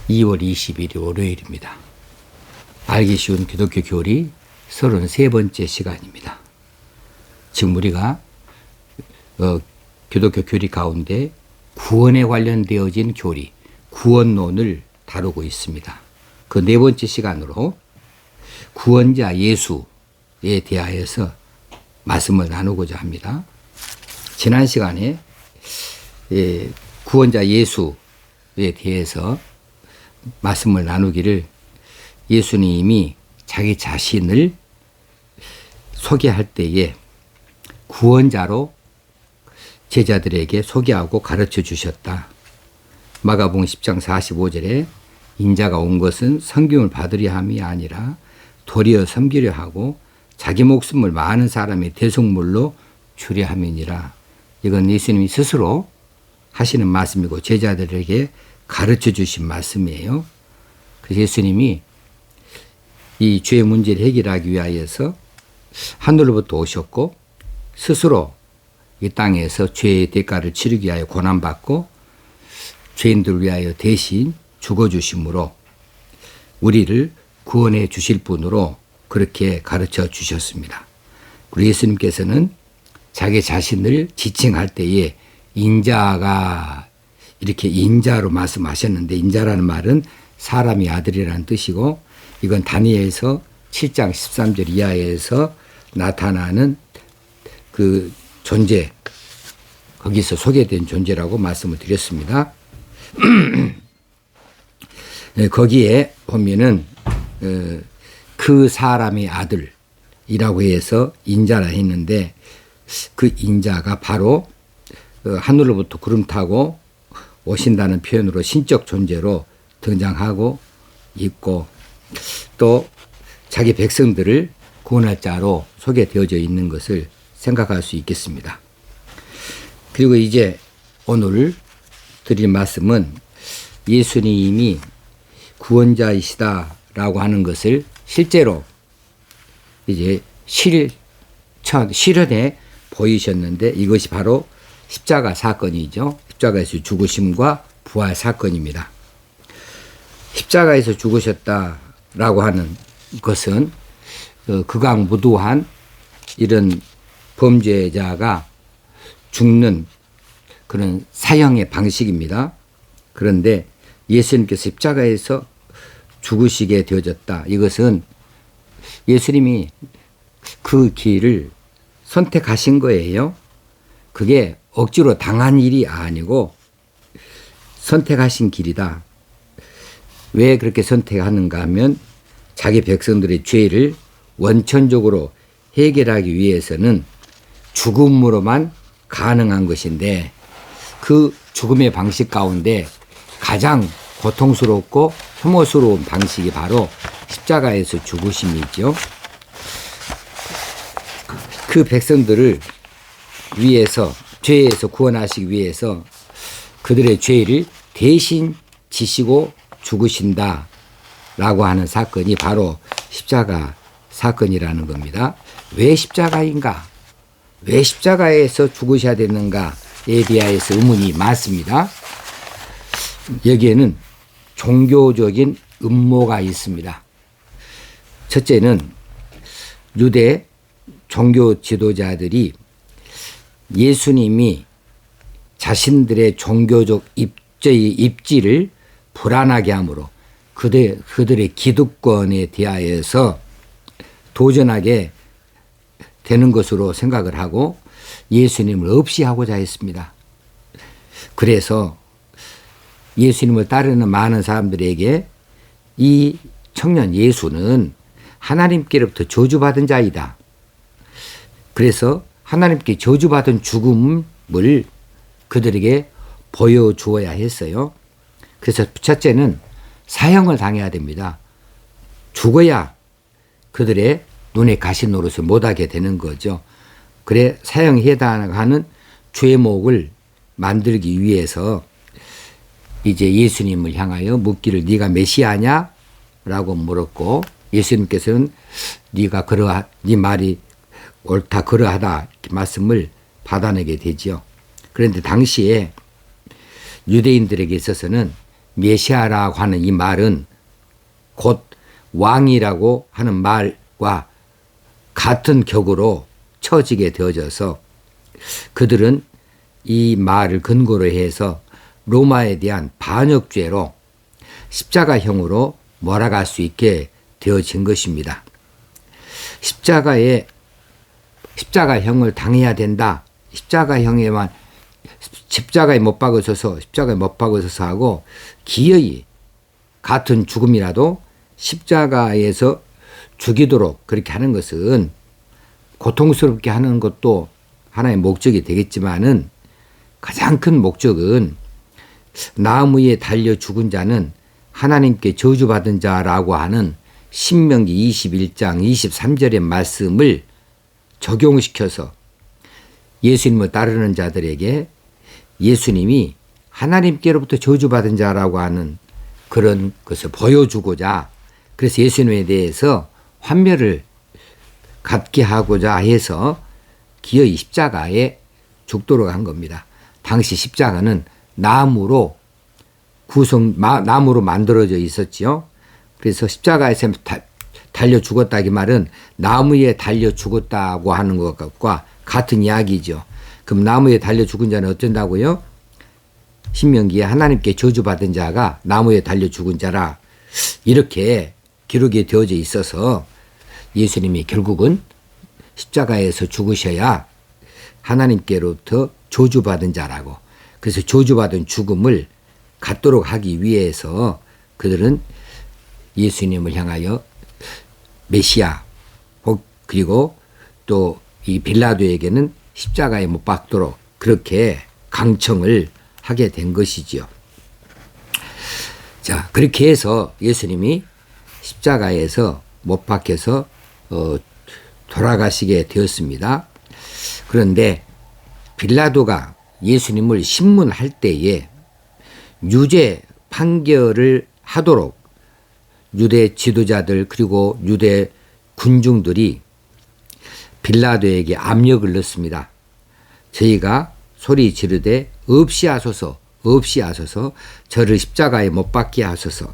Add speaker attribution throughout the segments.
Speaker 1: 2월 20일 월요일입니다. 알기 쉬운 기독교 교리 33번째 시간입니다. 지금 우리가 기독교 교리 가운데 구원에 관련되어진 교리, 구원론을 다루고 있습니다. 그 네 번째 시간으로 구원자 예수에 대하여서 말씀을 나누고자 합니다. 지난 시간에 구원자 예수에 대해서 말씀을 나누기를 예수님이 자기 자신을 소개할 때에 구원자로 제자들에게 소개하고 가르쳐 주셨다. 마가복음 10장 45절에 인자가 온 것은 섬김을 받으려 함이 아니라 도리어 섬기려 하고 자기 목숨을 많은 사람의 대속물로 주려 함이니라. 이건 예수님이 스스로 하시는 말씀이고 제자들에게 가르쳐 주신 말씀이에요. 그래서 예수님이 이 죄의 문제를 해결하기 위하여서 하늘로부터 오셨고 스스로 이 땅에서 죄의 대가를 치르기 위하여 고난받고 죄인들을 위하여 대신 죽어주심으로 우리를 구원해 주실 분으로 그렇게 가르쳐 주셨습니다. 그리고 예수님께서는 자기 자신을 지칭할 때에 인자가 이렇게 인자로 말씀하셨는데, 인자라는 말은 사람의 아들이라는 뜻이고 이건 다니엘서 7장 13절 이하에서 나타나는 그 존재, 거기서 소개된 존재라고 말씀을 드렸습니다. 거기에 보면은 그 사람의 아들이라고 해서 인자라 했는데 그 인자가 바로 하늘로부터 구름 타고 오신다는 표현으로 신적 존재로 등장하고 있고 또 자기 백성들을 구원할 자로 소개되어져 있는 것을 생각할 수 있겠습니다. 그리고 이제 오늘 드릴 말씀은 예수님이 구원자이시다라고 하는 것을 실제로 이제 실현해 보이셨는데 이것이 바로 십자가 사건이죠. 십자가에서 죽으심과 부활 사건입니다. 십자가에서 죽으셨다라고 하는 것은 극악무도한 이런 범죄자가 죽는 그런 사형의 방식입니다. 그런데 예수님께서 십자가에서 죽으시게 되어졌다. 이것은 예수님이 그 길을 선택하신 거예요. 그게 억지로 당한 일이 아니고 선택하신 길이다. 왜 그렇게 선택하는가 하면 자기 백성들의 죄를 원천적으로 해결하기 위해서는 죽음으로만 가능한 것인데 그 죽음의 방식 가운데 가장 고통스럽고 혐오스러운 방식이 바로 십자가에서 죽으심이죠. 그 백성들을 위해서 죄에서 구원하시기 위해서 그들의 죄를 대신 지시고 죽으신다라고 하는 사건이 바로 십자가 사건이라는 겁니다. 왜 십자가인가? 왜 십자가에서 죽으셔야 되는가에 대하여서 의문이 많습니다. 여기에는 종교적인 음모가 있습니다. 첫째는 유대 종교 지도자들이 예수님이 자신들의 종교적 입지를 불안하게 함으로 그들의 기득권에 대하여서 도전하게 되는 것으로 생각을 하고 예수님을 없이 하고자 했습니다. 그래서 예수님을 따르는 많은 사람들에게 이 청년 예수는 하나님께로부터 저주받은 자이다. 그래서 하나님께 저주받은 죽음을 그들에게 보여주어야 했어요. 그래서 첫째는 사형을 당해야 됩니다. 죽어야 그들의 눈에 가시 노릇을 못하게 되는 거죠. 그래 사형에 해당하는 죄목을 만들기 위해서 이제 예수님을 향하여 묻기를 네가 메시아냐? 라고 물었고 예수님께서는 네 말이 옳다 그러하다 이렇게 말씀을 받아내게 되죠. 그런데 당시에 유대인들에게 있어서는 메시아라고 하는 이 말은 곧 왕이라고 하는 말과 같은 격으로 쳐지게 되어져서 그들은 이 말을 근거로 해서 로마에 대한 반역죄로 십자가형으로 몰아갈 수 있게 되어진 것입니다. 십자가형을 당해야 된다. 십자가에 못 박으셔서 하고 기어이 같은 죽음이라도 십자가에서 죽이도록 그렇게 하는 것은 고통스럽게 하는 것도 하나의 목적이 되겠지만은 가장 큰 목적은 나무에 달려 죽은 자는 하나님께 저주받은 자라고 하는 신명기 21장 23절의 말씀을 적용시켜서 예수님을 따르는 자들에게 예수님이 하나님께로부터 저주받은 자라고 하는 그런 것을 보여주고자, 그래서 예수님에 대해서 환멸을 갖게 하고자 해서 기어이 십자가에 죽도록 한 겁니다. 당시 십자가는 나무로 만들어져 있었지요. 그래서 십자가에서 달려 죽었다 이 말은 나무에 달려 죽었다고 하는 것과 같은 이야기죠. 그럼 나무에 달려 죽은 자는 어쩐다고요? 신명기에 하나님께 저주받은 자가 나무에 달려 죽은 자라 이렇게 기록이 되어져 있어서 예수님이 결국은 십자가에서 죽으셔야 하나님께로부터 저주받은 자라고, 그래서 저주받은 죽음을 갖도록 하기 위해서 그들은 예수님을 향하여 메시아, 그리고 또 이 빌라도에게는 십자가에 못 박도록 그렇게 강청을 하게 된 것이지요. 자, 그렇게 해서 예수님이 십자가에서 못 박혀서 돌아가시게 되었습니다. 그런데 빌라도가 예수님을 신문할 때에 유죄 판결을 하도록 유대 지도자들 그리고 유대 군중들이 빌라도에게 압력을 넣습니다. 저희가 소리 지르되 없이 하소서 저를 십자가에 못 박게 하소서.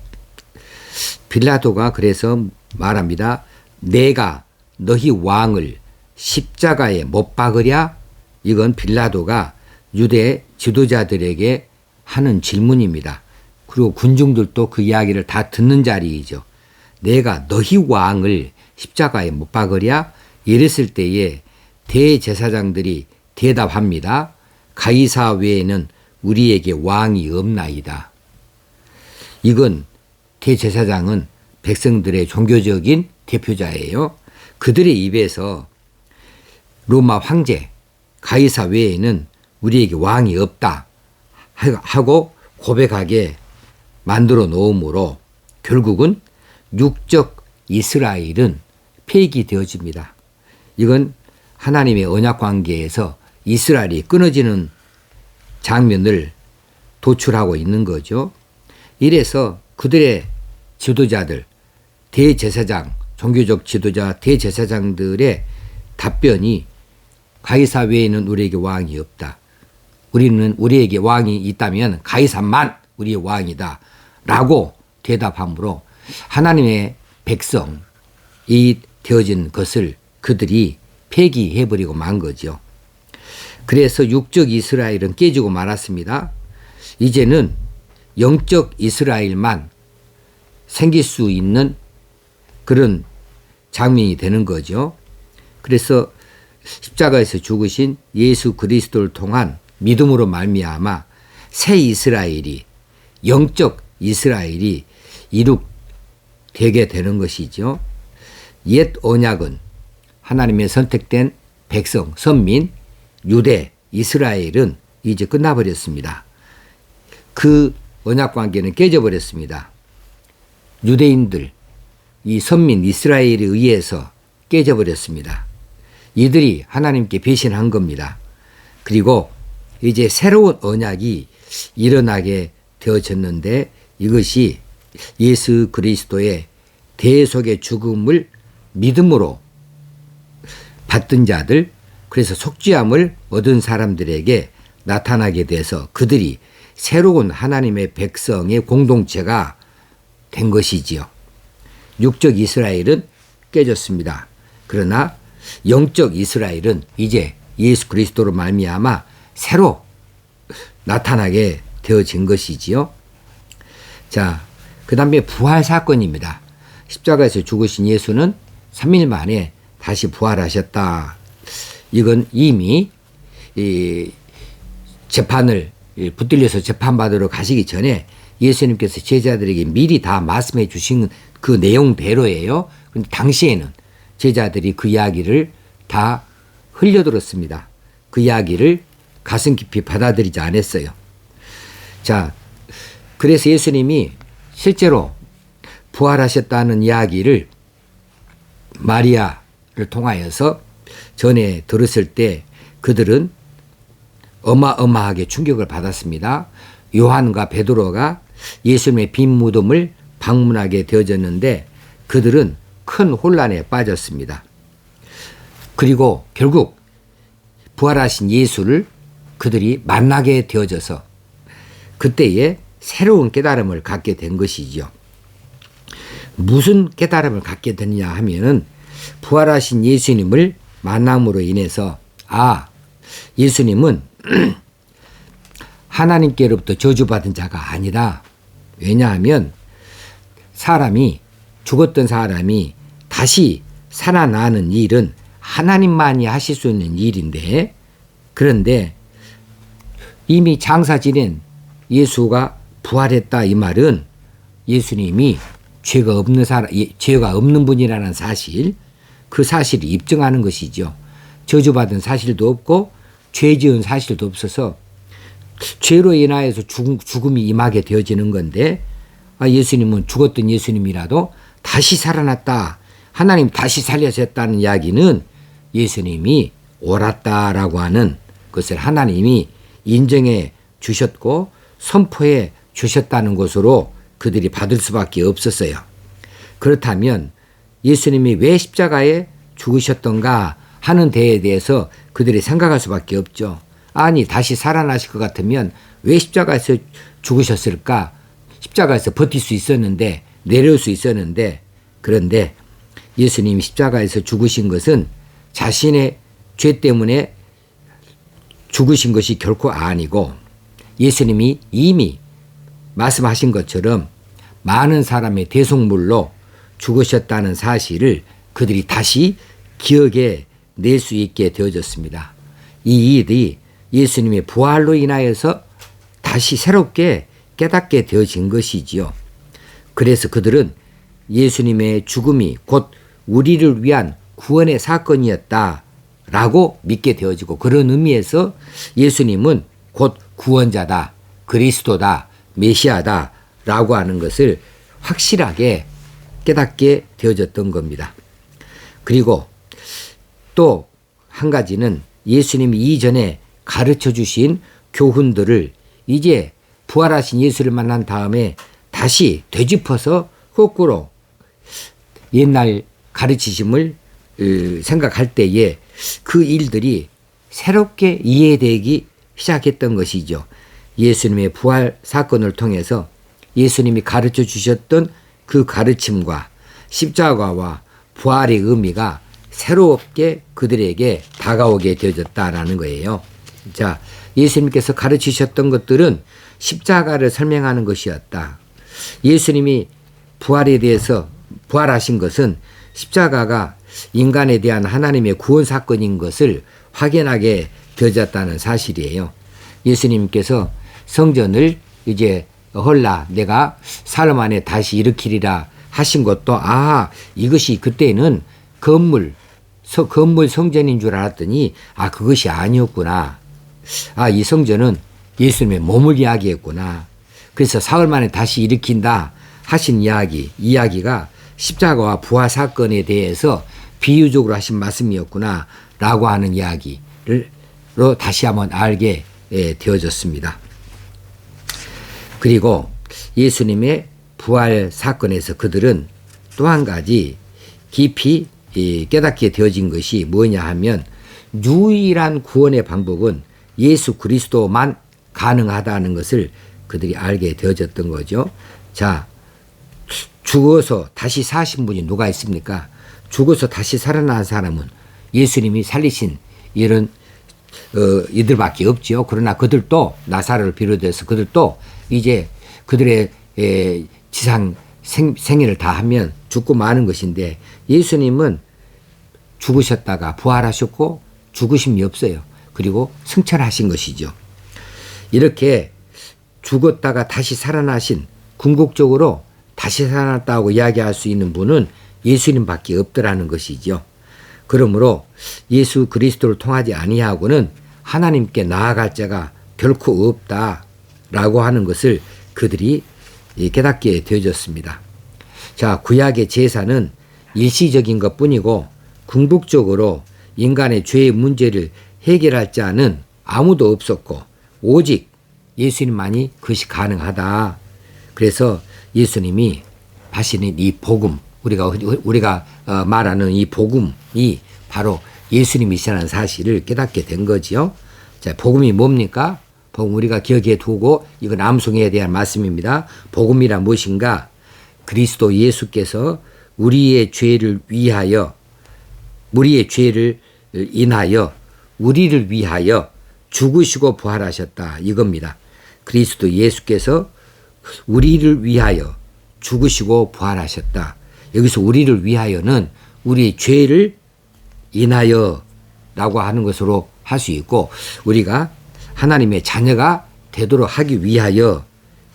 Speaker 1: 빌라도가 그래서 말합니다. 내가 너희 왕을 십자가에 못 박으랴? 이건 빌라도가 유대 지도자들에게 하는 질문입니다. 그리고 군중들도 그 이야기를 다 듣는 자리이죠. 내가 너희 왕을 십자가에 못 박으랴? 이랬을 때에 대제사장들이 대답합니다. 가이사 외에는 우리에게 왕이 없나이다. 이건 대제사장은 백성들의 종교적인 대표자예요. 그들의 입에서 로마 황제 가이사 외에는 우리에게 왕이 없다 하고 고백하게 만들어 놓음으로 결국은 육적 이스라엘은 폐기되어집니다. 이건 하나님의 언약 관계에서 이스라엘이 끊어지는 장면을 도출하고 있는 거죠. 이래서 그들의 지도자들, 대제사장, 종교적 지도자 대제사장들의 답변이 가이사 외에는 우리에게 왕이 없다. 우리에게 왕이 있다면 가이사만 우리의 왕이다. 라고 대답함으로 하나님의 백성이 되어진 것을 그들이 폐기해버리고 만 거죠. 그래서 육적 이스라엘은 깨지고 말았습니다. 이제는 영적 이스라엘만 생길 수 있는 그런 장면이 되는 거죠. 그래서 십자가에서 죽으신 예수 그리스도를 통한 믿음으로 말미암아 새 이스라엘이, 영적 이스라엘이 이룩되게 되는 것이죠. 옛 언약은 하나님의 선택된 백성, 선민, 유대, 이스라엘은 이제 끝나버렸습니다. 그 언약 관계는 깨져버렸습니다. 유대인들, 이 선민 이스라엘에 의해서 깨져버렸습니다. 이들이 하나님께 배신한 겁니다. 그리고 이제 새로운 언약이 일어나게 되어졌는데 이것이 예수 그리스도의 대속의 죽음을 믿음으로 받던 자들, 그래서 속죄함을 얻은 사람들에게 나타나게 돼서 그들이 새로운 하나님의 백성의 공동체가 된 것이지요. 육적 이스라엘은 깨졌습니다. 그러나 영적 이스라엘은 이제 예수 그리스도로 말미암아 새로 나타나게 되어진 것이지요. 자, 그 다음에 부활 사건입니다. 십자가에서 죽으신 예수는 3일 만에 다시 부활하셨다. 이건 이미 재판을 붙들려서 재판받으러 가시기 전에 예수님께서 제자들에게 미리 다 말씀해 주신 그 내용대로예요. 그런데 당시에는 제자들이 그 이야기를 다 흘려들었습니다. 그 이야기를 가슴 깊이 받아들이지 않았어요. 자, 그래서 예수님이 실제로 부활하셨다는 이야기를 마리아를 통하여서 전에 들었을 때 그들은 어마어마하게 충격을 받았습니다. 요한과 베드로가 예수님의 빈 무덤을 방문하게 되어졌는데 그들은 큰 혼란에 빠졌습니다. 그리고 결국 부활하신 예수를 그들이 만나게 되어져서 그때에 새로운 깨달음을 갖게 된 것이지요. 무슨 깨달음을 갖게 됐냐 하면은 부활하신 예수님을 만남으로 인해서 예수님은 하나님께로부터 저주받은 자가 아니라, 왜냐하면 죽었던 사람이 다시 살아나는 일은 하나님만이 하실 수 있는 일인데, 그런데 이미 장사 지낸 예수가 부활했다 이 말은 예수님이 죄가 없는 분이라는 사실, 그 사실을 입증하는 것이죠. 저주받은 사실도 없고 죄 지은 사실도 없어서 죄로 인하여서 죽음이 임하게 되어지는 건데, 예수님은 죽었던 예수님이라도 다시 살아났다, 하나님 다시 살려졌다는 이야기는 예수님이 옳았다라고 하는 것을 하나님이 인정해 주셨고 선포해 주셨다는 것으로 그들이 받을 수밖에 없었어요. 그렇다면 예수님이 왜 십자가에 죽으셨던가 하는 데에 대해서 그들이 생각할 수밖에 없죠. 아니, 다시 살아나실 것 같으면 왜 십자가에서 죽으셨을까? 십자가에서 버틸 수 있었는데, 내려올 수 있었는데, 그런데 예수님이 십자가에서 죽으신 것은 자신의 죄 때문에 죽으신 것이 결코 아니고, 예수님이 이미 말씀하신 것처럼 많은 사람의 대속물로 죽으셨다는 사실을 그들이 다시 기억에 낼 수 있게 되어졌습니다. 이 일이 예수님의 부활로 인하여서 다시 새롭게 깨닫게 되어진 것이지요. 그래서 그들은 예수님의 죽음이 곧 우리를 위한 구원의 사건이었다라고 믿게 되어지고, 그런 의미에서 예수님은 곧 구원자다, 그리스도다, 메시아다 라고 하는 것을 확실하게 깨닫게 되어졌던 겁니다. 그리고 또 한 가지는 예수님이 이전에 가르쳐 주신 교훈들을 이제 부활하신 예수를 만난 다음에 다시 되짚어서 거꾸로 옛날 가르치심을 생각할 때에 그 일들이 새롭게 이해되기 시작했던 것이죠. 예수님의 부활 사건을 통해서 예수님이 가르쳐 주셨던 그 가르침과 십자가와 부활의 의미가 새롭게 그들에게 다가오게 되어졌다라는 거예요. 자, 예수님께서 가르치셨던 것들은 십자가를 설명하는 것이었다. 예수님이 부활에 대해서 부활하신 것은 십자가가 인간에 대한 하나님의 구원 사건인 것을 확인하게 되어졌다는 사실이에요. 예수님께서 성전을 이제 헐라 내가 사흘 만에 다시 일으키리라 하신 것도 이것이 그때는 건물 성전인 줄 알았더니 그것이 아니었구나. 이 성전은 예수님의 몸을 이야기했구나. 그래서 사흘 만에 다시 일으킨다 하신 이야기가 십자가와 부활 사건에 대해서 비유적으로 하신 말씀이었구나 라고 하는 이야기로 다시 한번 알게 되어졌습니다. 그리고 예수님의 부활 사건에서 그들은 또 한 가지 깊이 깨닫게 되어진 것이 뭐냐 하면, 유일한 구원의 방법은 예수 그리스도만 가능하다는 것을 그들이 알게 되어졌던 거죠. 자, 죽어서 다시 사신 분이 누가 있습니까? 죽어서 다시 살아난 사람은 예수님이 살리신 이런 이들밖에 없죠. 그러나 그들도 나사로를 비롯해서 그들도 이제 그들의 지상 생애를 다 하면 죽고 마는 것인데, 예수님은 죽으셨다가 부활하셨고 죽으심이 없어요. 그리고 승천하신 것이죠. 이렇게 죽었다가 다시 살아나신, 궁극적으로 다시 살아났다고 이야기할 수 있는 분은 예수님밖에 없더라는 것이죠. 그러므로 예수 그리스도를 통하지 아니하고는 하나님께 나아갈 자가 결코 없다라고 하는 것을 그들이 깨닫게 되어졌습니다. 자, 구약의 제사는 일시적인 것뿐이고 궁극적으로 인간의 죄의 문제를 해결할 자는 아무도 없었고 오직 예수님만이 그것이 가능하다. 그래서 예수님이 하시는 이 복음, 우리가 말하는 이 복음이 바로 예수님이시라는 사실을 깨닫게 된 거지요. 자, 복음이 뭡니까? 복음 우리가 기억해 두고 이건 암송해야 될 말씀입니다. 복음이란 무엇인가? 그리스도 예수께서 우리의 죄를 위하여, 우리의 죄를 인하여 우리를 위하여 죽으시고 부활하셨다, 이겁니다. 그리스도 예수께서 우리를 위하여 죽으시고 부활하셨다. 여기서 우리를 위하여는 우리의 죄를 인하여 라고 하는 것으로 할 수 있고, 우리가 하나님의 자녀가 되도록 하기 위하여,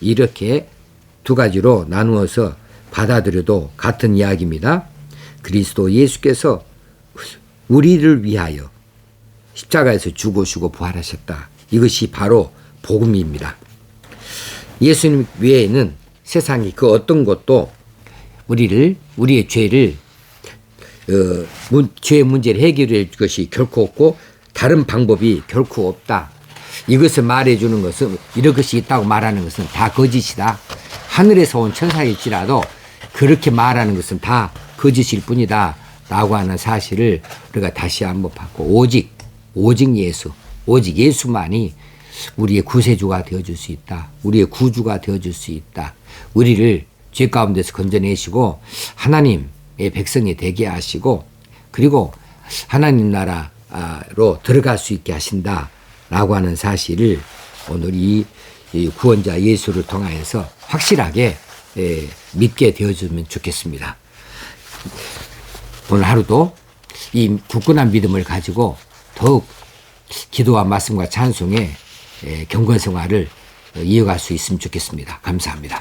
Speaker 1: 이렇게 두 가지로 나누어서 받아들여도 같은 이야기입니다. 그리스도 예수께서 우리를 위하여 십자가에서 죽으시고 부활하셨다. 이것이 바로 복음입니다. 예수님 외에는 세상이 그 어떤 것도 우리의 죄의 문제를 해결할 것이 결코 없고 다른 방법이 결코 없다. 이것을 말해주는 것은, 이런 것이 있다고 말하는 것은 다 거짓이다. 하늘에서 온 천사일지라도 그렇게 말하는 것은 다 거짓일 뿐이다 라고 하는 사실을 우리가 다시 한번 받고, 오직 예수, 오직 예수만이 우리의 구세주가 되어줄 수 있다. 우리의 구주가 되어줄 수 있다. 우리를 죄 가운데서 건져내시고 하나님의 백성이 되게 하시고, 그리고 하나님 나라로 들어갈 수 있게 하신다라고 하는 사실을 오늘 이 구원자 예수를 통하여서 확실하게 믿게 되어주면 좋겠습니다. 오늘 하루도 이 굳건한 믿음을 가지고 더욱 기도와 말씀과 찬송의 경건 생활을 이어갈 수 있으면 좋겠습니다. 감사합니다.